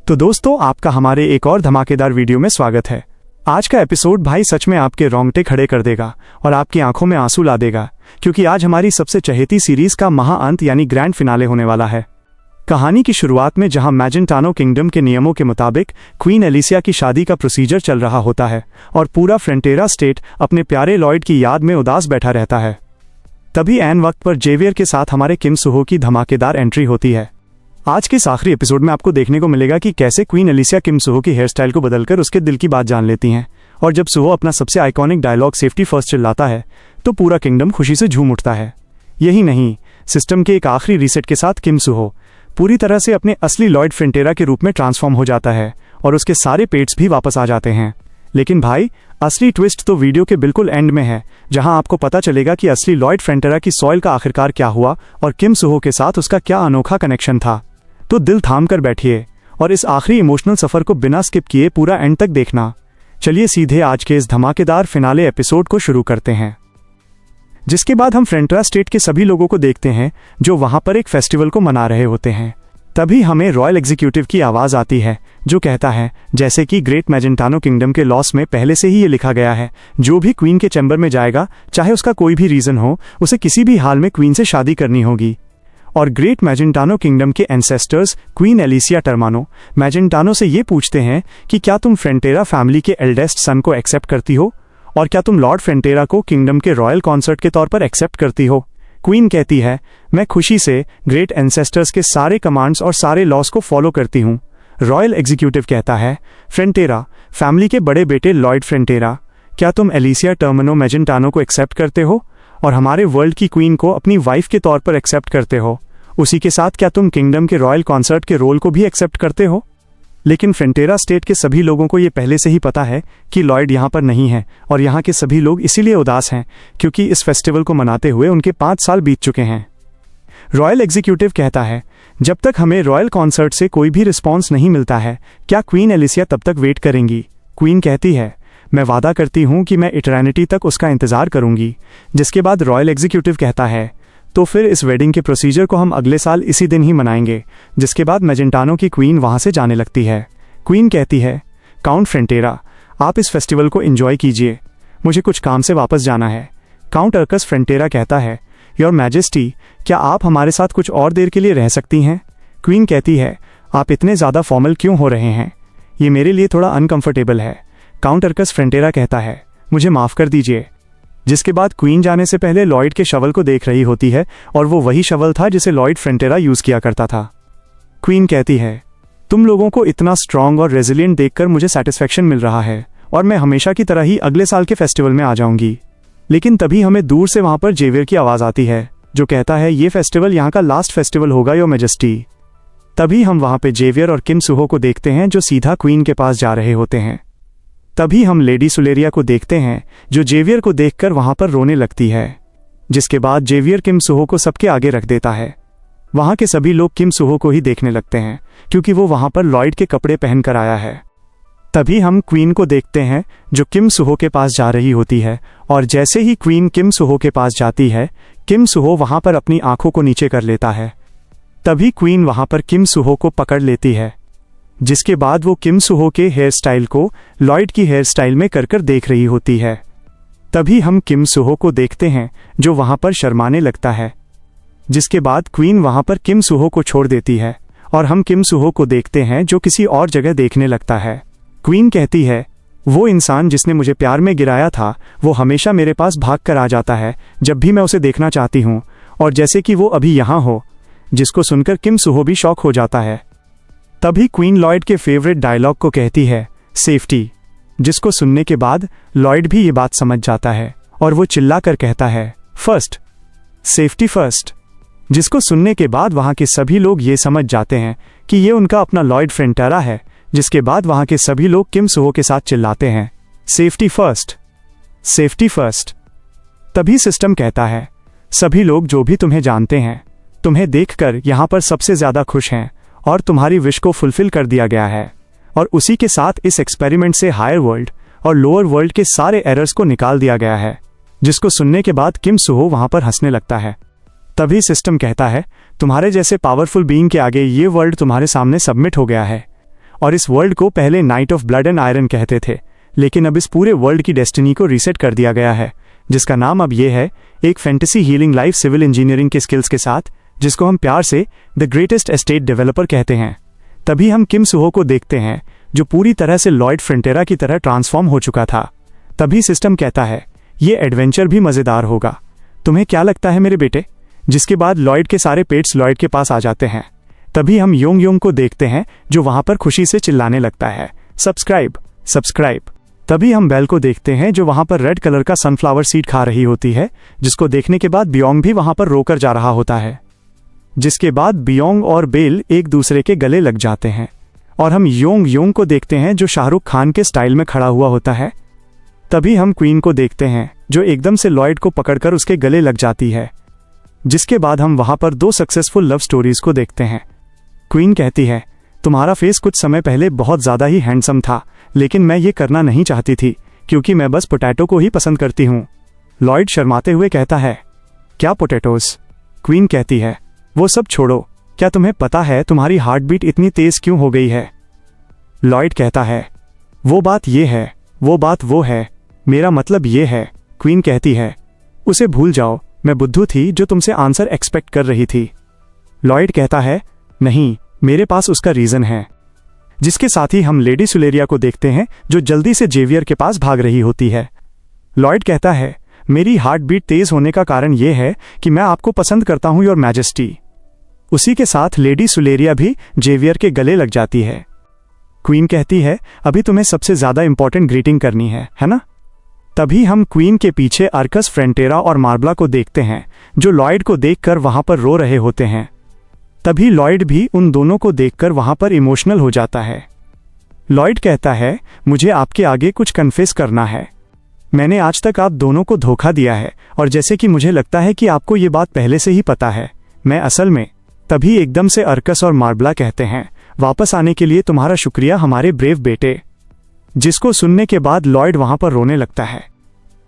तो दोस्तों, आपका हमारे एक और धमाकेदार वीडियो में स्वागत है। आज का एपिसोड भाई सच में आपके रोंगटे खड़े कर देगा और आपकी आंखों में आंसू ला देगा, क्योंकि आज हमारी सबसे चहेती सीरीज का महाअंत यानी ग्रैंड फिनाले होने वाला है। कहानी की शुरुआत में जहां मैजेंटानो किंगडम के नियमों के मुताबिक क्वीन एलिसिया की शादी का प्रोसीजर चल रहा होता है और पूरा फ्रंटेरा स्टेट अपने प्यारे लॉयड की याद में उदास बैठा रहता है, तभी ऐन वक्त पर जेवियर के साथ हमारे किम सुहो की धमाकेदार एंट्री होती है। आज के इस आखिरी एपिसोड में आपको देखने को मिलेगा कि कैसे क्वीन एलिसिया किम सुहो की हेयर स्टाइल को बदलकर उसके दिल की बात जान लेती हैं, और जब सुहो अपना सबसे आइकॉनिक डायलॉग सेफ्टी फर्स्ट चिल्लाता है तो पूरा किंगडम खुशी से झूम उठता है। यही नहीं, सिस्टम के एक आखिरी रीसेट के साथ किम सुहो पूरी तरह से अपने असली लॉयड फ्रंटेरा के रूप में ट्रांसफॉर्म हो जाता है और उसके सारे पेट्स भी वापस आ जाते हैं। लेकिन भाई, असली ट्विस्ट तो वीडियो के बिल्कुल एंड में है, जहां आपको पता चलेगा कि असली लॉयड फ्रंटेरा की सॉइल का आखिरकार क्या हुआ और किम सुहो के साथ उसका क्या अनोखा कनेक्शन था। तो दिल थाम कर बैठिए और इस आखिरी इमोशनल सफर को बिना स्किप किए पूरा एंड तक देखना। चलिए सीधे आज के इस धमाकेदार फिनाले एपिसोड को शुरू करते हैं, जिसके बाद हम फ्रंटेरा स्टेट के सभी लोगों को देखते हैं जो वहां पर एक फेस्टिवल को मना रहे होते हैं। तभी हमें रॉयल एग्जीक्यूटिव की आवाज आती है जो कहता है, जैसे कि ग्रेट मैजेंटानो किंगडम के लॉस में पहले से ही ये लिखा गया है, जो भी क्वीन के चैम्बर में जाएगा, चाहे उसका कोई भी रीजन हो, उसे किसी भी हाल में क्वीन से शादी करनी होगी। और ग्रेट मैजेंटानो किंगडम के एंसेस्टर्स क्वीन एलिसिया टर्मानो मैजेंटानो से ये पूछते हैं कि क्या तुम फ्रंटेरा फैमिली के एल्डेस्ट सन को एक्सेप्ट करती हो, और क्या तुम लॉर्ड फ्रंटेरा को किंगडम के रॉयल कॉन्सर्ट के तौर पर एक्सेप्ट करती हो। क्वीन कहती है, मैं खुशी से ग्रेट एंसेस्टर्स के सारे कमांड्स और सारे लॉस को फॉलो करती हूँ। रॉयल एग्जीक्यूटिव कहता है, फ्रंटेरा फैमिली के बड़े बेटे लॉर्ड फ्रंटेरा, क्या तुम एलिसिया टर्मानो मैजेंटानो को एक्सेप्ट करते हो और हमारे वर्ल्ड की क्वीन को अपनी वाइफ के तौर पर एक्सेप्ट करते हो। उसी के साथ क्या तुम किंगडम के रॉयल कॉन्सर्ट के रोल को भी एक्सेप्ट करते हो। लेकिन फ्रंटेरा स्टेट के सभी लोगों को ये पहले से ही पता है कि लॉयड यहाँ पर नहीं है, और यहाँ के सभी लोग इसीलिए उदास हैं क्योंकि इस फेस्टिवल को मनाते हुए उनके 5 साल बीत चुके हैं। रॉयल एग्जीक्यूटिव कहता है, जब तक हमें रॉयल कॉन्सर्ट से कोई भी रिस्पॉन्स नहीं मिलता है, क्या क्वीन एलिसिया तब तक वेट करेंगी। क्वीन कहती है, मैं वादा करती हूँ कि मैं इटर्निटी तक उसका इंतजार करूंगी। जिसके बाद रॉयल एग्जीक्यूटिव कहता है, तो फिर इस वेडिंग के प्रोसीजर को हम अगले साल इसी दिन ही मनाएंगे। जिसके बाद मैजेंटानो की क्वीन वहां से जाने लगती है। क्वीन कहती है, काउंट फ्रंटेरा, आप इस फेस्टिवल को एंजॉय कीजिए, मुझे कुछ काम से वापस जाना है। काउंट अर्कस फ्रंटेरा कहता है, योर मैजेस्टी, क्या आप हमारे साथ कुछ और देर के लिए रह सकती हैं। क्वीन कहती है, आप इतने ज़्यादा फॉर्मल क्यों हो रहे हैं, ये मेरे लिए थोड़ा अनकंफर्टेबल है। काउंट अर्कस फ्रंटेरा कहता है, मुझे माफ़ कर दीजिए। जिसके बाद क्वीन जाने से पहले लॉयड के शवल को देख रही होती है, और वो वही शवल था जिसे लॉयड फ्रंटेरा यूज किया करता था। क्वीन कहती है, तुम लोगों को इतना स्ट्रांग और रेजिलिएंट देखकर मुझे सेटिस्फेक्शन मिल रहा है, और मैं हमेशा की तरह ही अगले साल के फेस्टिवल में आ जाऊंगी। लेकिन तभी हमें दूर से वहां पर जेवियर की आवाज आती है जो कहता है, ये फेस्टिवल यहाँ का लास्ट फेस्टिवल होगा योर मैजेस्टी। तभी हम वहां पे जेवियर और किम सुहो को देखते हैं जो सीधा क्वीन के पास जा रहे होते हैं। तभी हम लेडी सुलेरिया को देखते हैं जो जेवियर को देखकर वहां पर रोने लगती है। जिसके बाद जेवियर किम सुहो को सबके आगे रख देता है। वहां के सभी लोग किम सुहो को ही देखने लगते हैं क्योंकि वो वहां पर लॉयड के कपड़े पहनकर आया है। तभी हम क्वीन को देखते हैं जो किम सुहो के पास जा रही होती है, और जैसे ही क्वीन किम सुहो के पास जाती है, किम सुहो वहां पर अपनी आंखों को नीचे कर लेता है। तभी क्वीन वहां पर किम सुहो को पकड़ लेती है। जिसके बाद वो किम सुहो के हेयर स्टाइल को लॉयड की हेयर स्टाइल में कर देख रही होती है। तभी हम किम सुहो को देखते हैं जो वहां पर शर्माने लगता है। जिसके बाद क्वीन वहां पर किम सुहो को छोड़ देती है और हम किम सुहो को देखते हैं जो किसी और जगह देखने लगता है। क्वीन कहती है, वो इंसान जिसने मुझे प्यार में गिराया था, वो हमेशा मेरे पास भाग कर आ जाता है जब भी मैं उसे देखना चाहती हूँ, और जैसे कि वो अभी यहाँ हो। जिसको सुनकर किम सुहो भी शॉक हो जाता है। तभी क्वीन लॉयड के फेवरेट डायलॉग को कहती है, सेफ्टी। जिसको सुनने के बाद लॉयड भी ये बात समझ जाता है और वो चिल्लाकर कहता है, फर्स्ट, सेफ्टी फर्स्ट। जिसको सुनने के बाद वहां के सभी लोग ये समझ जाते हैं कि ये उनका अपना लॉयड फ्रंटेरा है। जिसके बाद वहां के सभी लोग किम सुहो के साथ चिल्लाते हैं, सेफ्टी फर्स्ट, सेफ्टी फर्स्ट। तभी सिस्टम कहता है, सभी लोग जो भी तुम्हें जानते हैं, तुम्हें देखकर यहां पर सबसे ज्यादा खुश हैं और तुम्हारी विश को फुलफिल कर दिया गया है। और उसी के साथ इस एक्सपेरिमेंट से हायर वर्ल्ड और लोअर वर्ल्ड के सारे एरर्स को निकाल दिया गया है। जिसको सुनने के बाद किम सुहो वहां पर हंसने लगता है। तभी सिस्टम कहता है, तुम्हारे जैसे पावरफुल बीइंग के आगे ये वर्ल्ड तुम्हारे सामने सबमिट हो गया है। और इस वर्ल्ड को पहले night of blood and iron कहते थे, लेकिन अब इस पूरे वर्ल्ड की डेस्टिनी को रीसेट कर दिया गया है, जिसका नाम अब ये है, एक fantasy healing life civil engineering के स्किल्स के साथ, जिसको हम प्यार से द ग्रेटेस्ट एस्टेट डेवलपर कहते हैं। तभी हम किम सुहो को देखते हैं, जो पूरी तरह से लॉयड फ्रंटेरा की तरह ट्रांसफॉर्म हो चुका था। तभी सिस्टम कहता है, ये एडवेंचर भी मजेदार होगा, तुम्हें क्या लगता है मेरे बेटे? जिसके बाद लॉयड के सारे पेट्स लॉयड के पास आ जाते हैं। तभी हम योंग योंग को देखते हैं, जो वहां पर खुशी से चिल्लाने लगता है, सब्सक्राइब सब्सक्राइब। तभी हम बेल को देखते हैं, जो वहां पर रेड कलर का सनफ्लावर सीड खा रही होती है, जिसको देखने के बाद बियोंग भी वहां पर रोकर जा रहा होता है। जिसके बाद बियोंग और बेल एक दूसरे के गले लग जाते हैं, और हम योंग योंग को देखते हैं, जो शाहरुख खान के स्टाइल में खड़ा हुआ होता है। तभी हम क्वीन को देखते हैं, जो एकदम से लॉयड को पकड़कर उसके गले लग जाती है। जिसके बाद हम वहां पर 2 सक्सेसफुल लव स्टोरीज को देखते हैं। क्वीन कहती है, तुम्हारा फेस कुछ समय पहले बहुत ज्यादा ही हैंडसम था, लेकिन मैं ये करना नहीं चाहती थी, क्योंकि मैं बस पोटैटो को ही पसंद करती हूँ। लॉयड शर्माते हुए कहता है, क्या पोटैटोस? क्वीन कहती है, वो सब छोड़ो, क्या तुम्हें पता है तुम्हारी हार्ट बीट इतनी तेज क्यों हो गई है? लॉयड कहता है, वो बात ये है, वो बात वो है, मेरा मतलब ये है। क्वीन कहती है, उसे भूल जाओ, मैं बुद्धू थी जो तुमसे आंसर एक्सपेक्ट कर रही थी। लॉयड कहता है, नहीं, मेरे पास उसका रीजन है। जिसके साथ ही हम लेडी सुलेरिया को देखते हैं, जो जल्दी से जेवियर के पास भाग रही होती है। लॉयड कहता है, मेरी हार्ट बीट तेज होने का कारण यह है कि मैं आपको पसंद करता हूं, योर मैजेस्टी। उसी के साथ लेडी सुलेरिया भी जेवियर के गले लग जाती है। क्वीन कहती है, अभी तुम्हें सबसे ज्यादा इंपॉर्टेंट ग्रीटिंग करनी है ना? तभी हम क्वीन के पीछे अर्कस फ्रंटेरा और मार्बला को देखते हैं, जो लॉयड को देखकर वहां पर रो रहे होते हैं। तभी लॉयड भी उन दोनों को देखकर वहां पर इमोशनल हो जाता है। लॉयड कहता है, मुझे आपके आगे कुछ कन्फेस करना है। मैंने आज तक आप दोनों को धोखा दिया है, और जैसे कि मुझे लगता है कि आपको ये बात पहले से ही पता है, मैं असल में। तभी एकदम से अर्कस और मार्बला कहते हैं, वापस आने के लिए तुम्हारा शुक्रिया हमारे ब्रेव बेटे। जिसको सुनने के बाद लॉयड वहां पर रोने लगता है।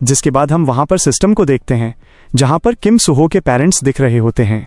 जिसके बाद हम वहां पर सिस्टम को देखते हैं, जहां पर किम सुहो के पेरेंट्स दिख रहे होते हैं।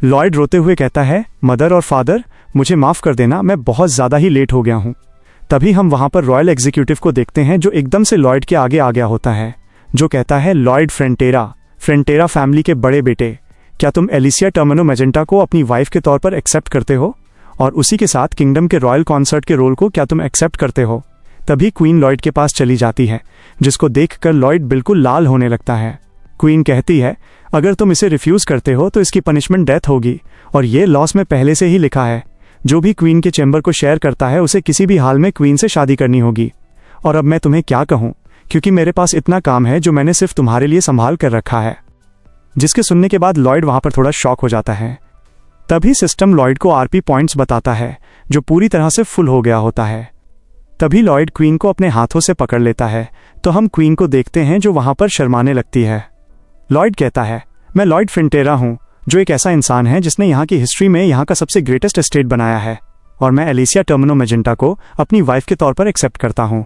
लॉयड रोते हुए कहता है, मदर और फादर, मुझे माफ कर देना, मैं बहुत ज्यादा ही लेट हो गया हूं। तभी हम वहां पर रॉयल एग्जीक्यूटिव को देखते हैं, जो एकदम से लॉयड के आगे आ गया होता है, जो कहता है, लॉयड फ्रंटेरा फैमिली के बड़े बेटे, क्या तुम एलिसिया टर्मिनो मैजेंटा को अपनी वाइफ के तौर पर एक्सेप्ट करते हो? और उसी के साथ किंगडम के रॉयल कॉन्सर्ट के रोल को क्या तुम एक्सेप्ट करते हो? तभी क्वीन लॉयड के पास चली जाती है, जिसको देखकर लॉयड बिल्कुल लाल होने लगता है। क्वीन कहती है, अगर तुम इसे रिफ्यूज करते हो तो इसकी पनिशमेंट डेथ होगी, और ये लॉस में पहले से ही लिखा है। जो भी क्वीन के चैम्बर को शेयर करता है, उसे किसी भी हाल में क्वीन से शादी करनी होगी। और अब मैं तुम्हें क्या कहूँ, क्योंकि मेरे पास इतना काम है जो मैंने सिर्फ तुम्हारे लिए संभाल कर रखा है। जिसके सुनने के बाद लॉयड वहां पर थोड़ा शॉक हो जाता है। तभी सिस्टम लॉयड को आरपी पॉइंट्स बताता है, जो पूरी तरह से फुल हो गया होता है। तभी लॉयड क्वीन को अपने हाथों से पकड़ लेता है, तो हम क्वीन को देखते हैं, जो वहां पर शर्माने लगती है। लॉयड कहता है, मैं लॉयड फ्रंटेरा हूं, जो एक ऐसा इंसान है जिसने यहाँ की हिस्ट्री में यहाँ का सबसे ग्रेटेस्ट एस्टेट बनाया है, और मैं एलिसिया टर्मिनो मैजेंटा को अपनी वाइफ के तौर पर एक्सेप्ट करता हूँ।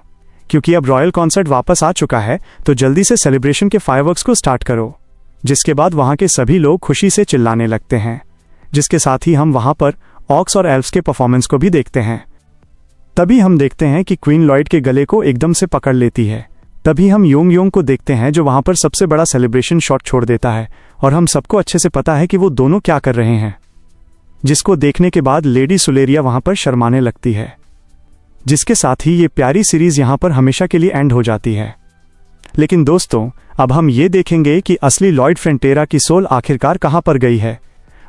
क्योंकि अब रॉयल कॉन्सर्ट वापस आ चुका है, तो जल्दी से सेलिब्रेशन के फायरवर्क्स को स्टार्ट करो। जिसके बाद वहां के सभी लोग खुशी से चिल्लाने लगते हैं। जिसके साथ ही हम वहां पर ऑक्स और एल्फ्स के परफॉर्मेंस को भी देखते हैं। तभी हम देखते हैं कि क्वीन लॉयड के गले को एकदम से पकड़ लेती है। तभी हम योंग योंग को देखते हैं, जो वहां पर सबसे बड़ा सेलिब्रेशन शॉट छोड़ देता है, और हम सबको अच्छे से पता है कि वो दोनों क्या कर रहे हैं। जिसको देखने के बाद लेडी सुलेरिया वहां पर शर्माने लगती है। जिसके साथ ही ये प्यारी सीरीज यहां पर हमेशा के लिए एंड हो जाती है। लेकिन दोस्तों, अब हम ये देखेंगे कि असली लॉयड फ्रंटेरा की सोल आखिरकार कहां पर गई है।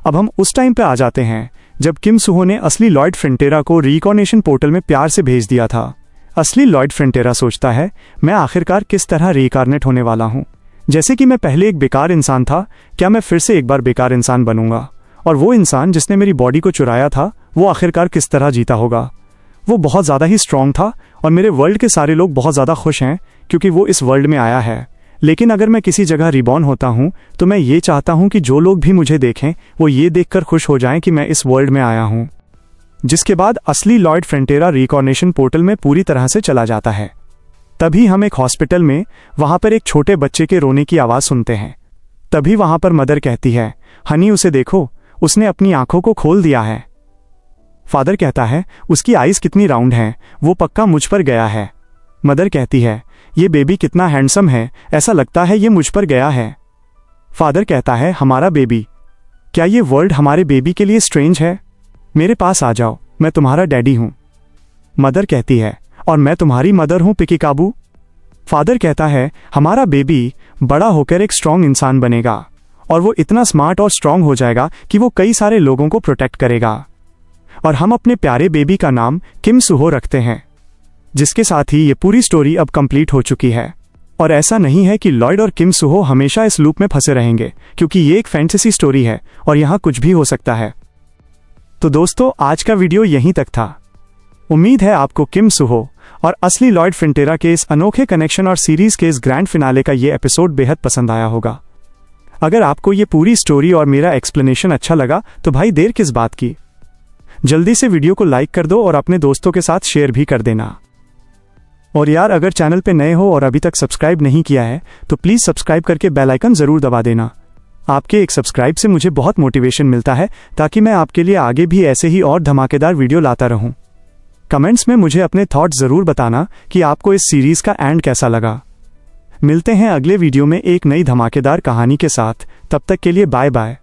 अब हम उस टाइम पे आ जाते हैं जब किम सुहो ने असली लॉयड फ्रंटेरा को रीकॉर्नेशन पोर्टल में प्यार से भेज दिया था। असली लॉयड फ्रंटेरा सोचता है, मैं आखिरकार किस तरह रीकार्नेट होने वाला हूं। जैसे कि मैं पहले एक बेकार इंसान था, क्या मैं फिर से एक बार बेकार इंसान बनूंगा? और वो इंसान जिसने मेरी बॉडी को चुराया था, वो आखिरकार किस तरह जीता होगा? वो बहुत ज़्यादा ही स्ट्रांग था, और मेरे वर्ल्ड के सारे लोग बहुत ज़्यादा खुश हैं क्योंकि वो इस वर्ल्ड में आया है। लेकिन अगर मैं किसी जगह रिबॉर्न होता हूं, तो मैं ये चाहता हूं कि जो लोग भी मुझे देखें, वो ये देखकर खुश हो जाएं कि मैं इस वर्ल्ड में आया हूं। जिसके बाद असली लॉयड फ्रंटेरा रिकॉर्नेशन पोर्टल में पूरी तरह से चला जाता है। तभी हम एक हॉस्पिटल में वहां पर एक छोटे बच्चे के रोने की आवाज़ सुनते हैं। तभी वहां पर मदर कहती है, हनी उसे देखो, उसने अपनी आंखों को खोल दिया है। फादर कहता है, उसकी आईज कितनी राउंड हैं, वो पक्का मुझ पर गया है। मदर कहती है, ये बेबी कितना हैंडसम है, ऐसा लगता है ये मुझ पर गया है। फादर कहता है, हमारा बेबी, क्या ये वर्ल्ड हमारे बेबी के लिए स्ट्रेंज है? मेरे पास आ जाओ, मैं तुम्हारा डैडी हूं। मदर कहती है, और मैं तुम्हारी मदर हूं पिकी काबू। फादर कहता है, हमारा बेबी बड़ा होकर एक स्ट्रांग इंसान बनेगा और वो इतना स्मार्ट और स्ट्रांग हो जाएगा कि वो कई सारे लोगों को प्रोटेक्ट करेगा। और हम अपने प्यारे बेबी का नाम किम सुहो रखते हैं। जिसके साथ ही ये पूरी स्टोरी अब कंप्लीट हो चुकी है। और ऐसा नहीं है कि लॉयड और किम सुहो हमेशा इस लूप में फंसे रहेंगे, क्योंकि ये एक फैंटेसी स्टोरी है और यहाँ कुछ भी हो सकता है। तो दोस्तों, आज का वीडियो यहीं तक था। उम्मीद है आपको किम सुहो और असली लॉयड फिंटेरा के इस अनोखे कनेक्शन और सीरीज के इस ग्रैंड फिनाले का ये एपिसोड बेहद पसंद आया होगा। अगर आपको ये पूरी स्टोरी और मेरा एक्सप्लेनेशन अच्छा लगा तो भाई देर किस बात की, जल्दी से वीडियो को लाइक कर दो और अपने दोस्तों के साथ शेयर भी कर देना। और यार, अगर चैनल पे नए हो और अभी तक सब्सक्राइब नहीं किया है तो प्लीज सब्सक्राइब करके बेल आइकन जरूर दबा देना। आपके एक सब्सक्राइब से मुझे बहुत मोटिवेशन मिलता है, ताकि मैं आपके लिए आगे भी ऐसे ही और धमाकेदार वीडियो लाता रहूं। कमेंट्स में मुझे अपने थॉट्स जरूर बताना कि आपको इस सीरीज का एंड कैसा लगा। मिलते हैं अगले वीडियो में एक नई धमाकेदार कहानी के साथ। तब तक के लिए बाय बाय।